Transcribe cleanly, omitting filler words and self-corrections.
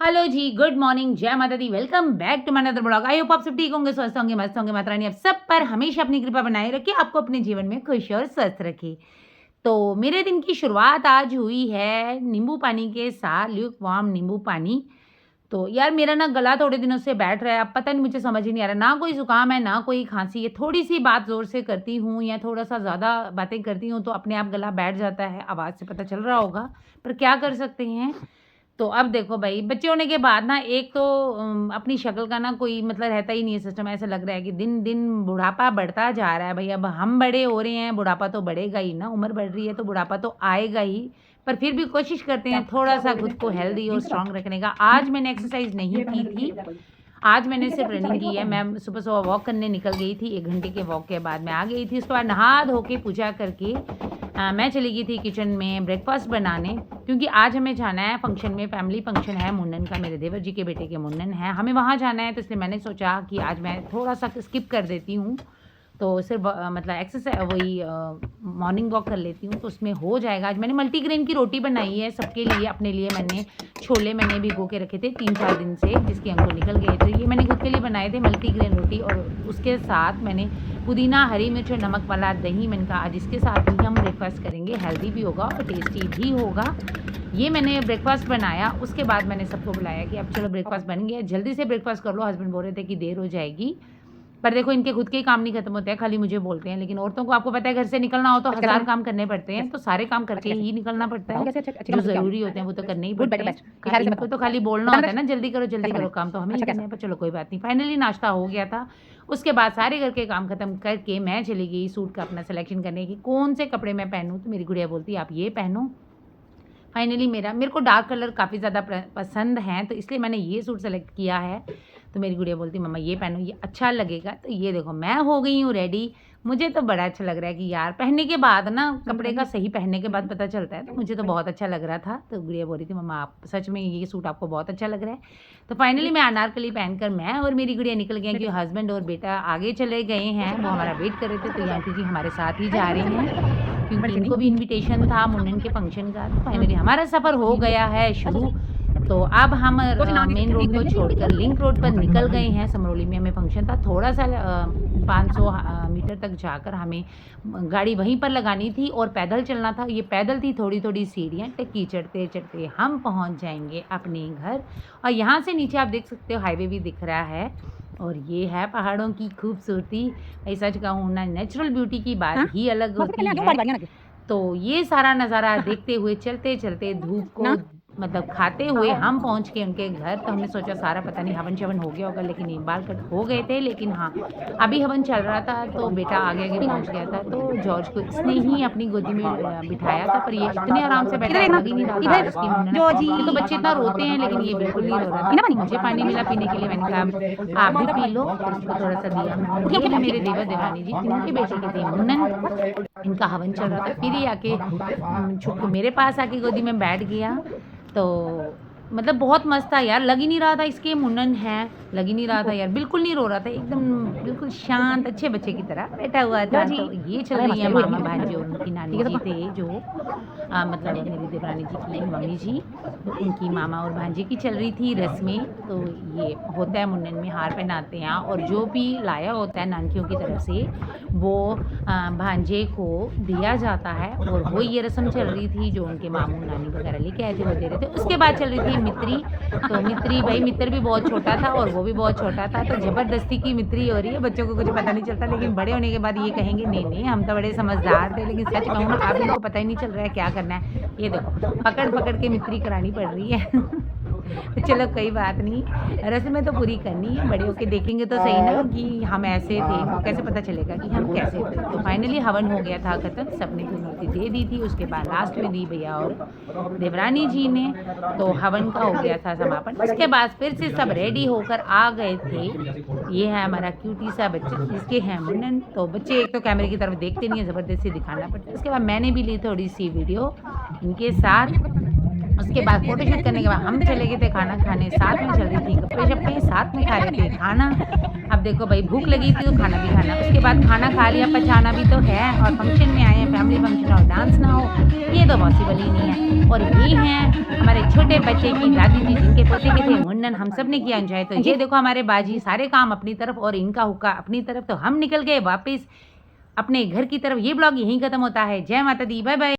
Hello जी, good morning, जय माता दी, welcome back to my another blog. I hope आप सब ठीक होंगे, स्वस्थ होंगे, मस्त होंगे। माता रानी आप सब पर हमेशा अपनी कृपा बनाए रखे, आपको अपने जीवन में खुश और स्वस्थ रखे। तो मेरे दिन की शुरुआत आज हुई है नींबू पानी के साथ, ल्यूक वार्म नींबू पानी। तो यार मेरा ना गला थोड़े दिनों से बैठ रहा है, अब पता नहीं मुझे समझ ही नहीं आ रहा, ना कोई ज़ुकाम है, ना कोई खाँसी है। थोड़ी-सी बात ज़ोर से करती हूँ या थोड़ा-सा ज़्यादा बातें करती हूँ, तो अपने आप गला बैठ जाता है, आवाज़ से पता चल रहा होगा, पर क्या कर सकते हैं। तो अब देखो भई, बच्चे होने के बाद ना एक तो अपनी शक्ल का ना कोई मतलब रहता ही नहीं है सिस्टम, ऐसा लग रहा है कि दिन-दिन बुढ़ापा बढ़ता जा रहा है भई, अब हम बड़े हो रहे हैं, बुढ़ापा तो बढ़ेगा ही ना, उम्र बढ़ रही है तो बुढ़ापा तो आएगा ही। पर फिर भी कोशिश करते हैं थोड़ा-सा खुद को हेल्दी और स्ट्रॉन्ग रखने का। आज मैंने एक्सरसाइज़ नहीं की थी, आज मैंने सिर्फ रनिंग की है। मैं सुबह-सुबह वॉक करने निकल गई थी, 1 घंटे के वॉक के बाद मैं आ गई थी। उसके बाद नहा धो के पूजा करके मैं चली गई थी किचन में ब्रेकफ़ास्ट बनाने, क्योंकि आज हमें जाना है फंक्शन में, फैमिली फंक्शन है मुंडन का, मेरे देवर जी के बेटे के मुंडन है, हमें वहाँ जाना है। तो इसलिए मैंने सोचा कि आज मैं थोड़ा-सा स्किप कर देती हूँ, तो सिर्फ मतलब वही मॉर्निंग वॉक कर लेती हूँ, तो उसमें हो जाएगा। आज मैंने मल्टीग्रेन की रोटी बनाई है सबके लिए, अपने लिए मैंने छोले मैंने भिगो के रखे थे 3-4 दिन से, जिसके अंकुर निकल गए थे। ये मैंने खुद के लिए बनाए थे मल्टीग्रेन रोटी, और उसके साथ मैंने पुदीना, हरी मिर्च और नमक वाला दही, मैंने कहा आज इसके साथ ही हम ब्रेकफ़ास्ट करेंगे, हेल्दी भी होगा और टेस्टी भी होगा। ये मैंने ब्रेकफ़ास्ट बनाया, उसके बाद मैंने सबको बुलाया कि अब चलो ब्रेकफ़ास्ट बन गया, जल्दी से ब्रेकफ़ास्ट कर लो। हस्बैंड बोल रहे थे कि देर हो जाएगी, पर देखो इनके खुद के ही काम नहीं खत्म होते हैं, खाली मुझे बोलते हैं। लेकिन औरतों को आपको पता है घर से निकलना हो तो हज़ार काम करने पड़ते हैं, तो सारे काम करके ही निकलना पड़ता है। जो ज़रूरी होते हैं वो तो करने ही पड़ते हैं। इनको तो खाली बोलना होता है ना जल्दी करो काम तो हमें ही करने हैं, पर चलो कोई बात नहीं। फाइनली नाश्ता हो गया था, उसके बाद सारे घर के काम खत्म करके मैं चली गई सूट का अपना सिलेक्शन करने की, कौन से कपड़े मैं पहनूँ। तो मेरी गुड़िया बोलती आप ये पहनो। फाइनली मेरे को डार्क कलर काफ़ी ज़्यादा पसंद हैं, तो इसलिए मैंने ये सूट सेलेक्ट किया है। तो मेरी गुड़िया बोलती मम्मा ये पहनो, ये अच्छा लगेगा। तो ये देखो मैं हो गई हूँ रेडी। मुझे तो बड़ा अच्छा लग रहा है कि यार पहनने के बाद ना, कपड़े का सही पहनने के बाद पता चलता है, तो मुझे तो बहुत अच्छा लग रहा था। तो गुड़िया बोल रही थी मम्मा आप सच में ये सूट आपको बहुत अच्छा लग रहा है। तो फाइनली मैं अनारकली पहनकर मैं और मेरी गुड़िया निकल गए, क्योंकि हस्बैंड और बेटा आगे चले गए हैं, वो हमारा वेट कर रहे थे। तो ये आंटी जी हमारे साथ ही जा रही हैं, क्योंकि इनको भी इनविटेशन था मुंडन के फंक्शन का। तो फाइनली हमारा सफ़र हो गया है शुरू। तो अब हम मेन रोड को छोड़कर लिंक रोड पर निकल गए हैं। समरौली में हमें फंक्शन था, थोड़ा-सा 500 मीटर तक जाकर हमें गाड़ी वहीं पर लगानी थी और पैदल चलना था। ये पैदल थी, थोड़ी-थोड़ी सीढ़ियाँ टिक्की चढ़ते-चढ़ते हम पहुँच जाएँगे अपने घर। और यहाँ से नीचे आप देख सकते हो हाईवे भी दिख रहा है, और ये है पहाड़ों की खूबसूरती। मैं सच कहूँ ना, नेचुरल ब्यूटी की बात ही अलग होती है। तो ये सारा नज़ारा देखते हुए चलते-चलते धूप को मतलब खाते हुए हम पहुँच गए उनके घर। तो हमने सोचा सारा पता नहीं हवन-शवन हो गया होगा, लेकिन ये बाल कट हो गए थे। लेकिन हाँ, अभी हवन चल रहा था, तो बेटा आगे-आगे पहुँच गया था। तो जॉर्ज को इसने ही अपनी गोदी में बिठाया था, पर ये इतने आराम से बैठा लग ही नहीं रहा था इसकी मुन्नत। ये तो बच्चे इतना रोते हैं, लेकिन ये बिल्कुल नहीं रो रहा था। मुझे पानी मिला पीने के लिए, मैंने कहा आप भी पी लो, फिर उसको थोड़ा-सा दिया। ये मेरे देवर देवरानी जी, इनके बेटे की थी मुन्नन, इनका हवन चल रहा था। फिर ये आके छुप के मेरे पास आके गोदी में बैठ गया। तो मतलब बहुत मस्त था यार, लग ही नहीं रहा था इसके मुंडन है, लग ही नहीं रहा था यार, बिल्कुल नहीं रो रहा था, एकदम बिल्कुल शांत अच्छे बच्चे की तरह बैठा हुआ था। तो ये चल रही है मामा भांजी और उनकी नानी जी थे, जो मतलब मेरी देवरानी जी की मम्मी जी, तो उनकी मामा और भांजे की चल रही थी रस्में। तो ये होता है मुंडन में, हार पहनाते हैं, और जो भी लाया होता है नानकियों की तरफ से वो भांजे को दिया जाता है। और वो ये रस्म चल रही थी, जो उनके मामू नानी वगैरह लेके आए थे वो दे रहे थे। उसके बाद चल रही थी मित्री। तो मित्री भाई, मित्र भी बहुत छोटा था और वो भी बहुत छोटा था, तो ज़बरदस्ती की मित्री हो रही है। बच्चों को कुछ पता नहीं चलता, लेकिन बड़े होने के बाद ये कहेंगे नहीं नहीं हम तो बड़े समझदार थे। लेकिन सच कहूँ ना, अब इनको पता ही नहीं चल रहा है क्या करना है। ये देखो पकड़ पकड़ के मित्री करानी पड़ रही है। तो चलो कोई बात नहीं, रस्में तो पूरी करनी है, बड़े होके देखेंगे तो सही ना कि हम ऐसे थे, तो कैसे पता चलेगा कि हम कैसे थे। तो फाइनली हवन हो गया था खत्म, सबने जो मूर्ति दे दी थी, उसके बाद लास्ट में दी भैया और देवरानी जी ने। तो हवन का हो गया था समापन। उसके बाद फिर से सब रेडी होकर आ गए थे। ये है हमारा क्यूटी सा बच्चा, जिसके हैं मुंडन। तो बच्चे एक तो कैमरे की तरफ देखते नहीं है, ज़बरदस्ती दिखाना पड़ता है। उसके बाद मैंने भी ली थोड़ी सी वीडियो इनके साथ। उसके बाद फ़ोटोशूट करने के बाद हम चले गए थे खाना खाने, साथ में चल रही थी गप्पे-शप्पे, साथ में खा रहे थे खाना। अब देखो भई भूख लगी थी तो खाना भी खाना। उसके बाद खाना खा लिया, पचाना भी तो है और फंक्शन में आए हैं, फैमिली फंक्शन और डांस ना हो, ये तो पॉसिबल ही नहीं है। और ये हैं हमारे छोटे बच्चे की दादी जी जिनके पोते के थे मुंडन, हम सब ने किया एन्जॉय। तो ये देखो हमारे बाजी सारे काम अपनी तरफ और इनका हुक्का अपनी तरफ, तो हम निकल गए वापस अपने घर की तरफ। ये ब्लॉग यहीं खत्म होता है। जय माता दी, बाय बाय।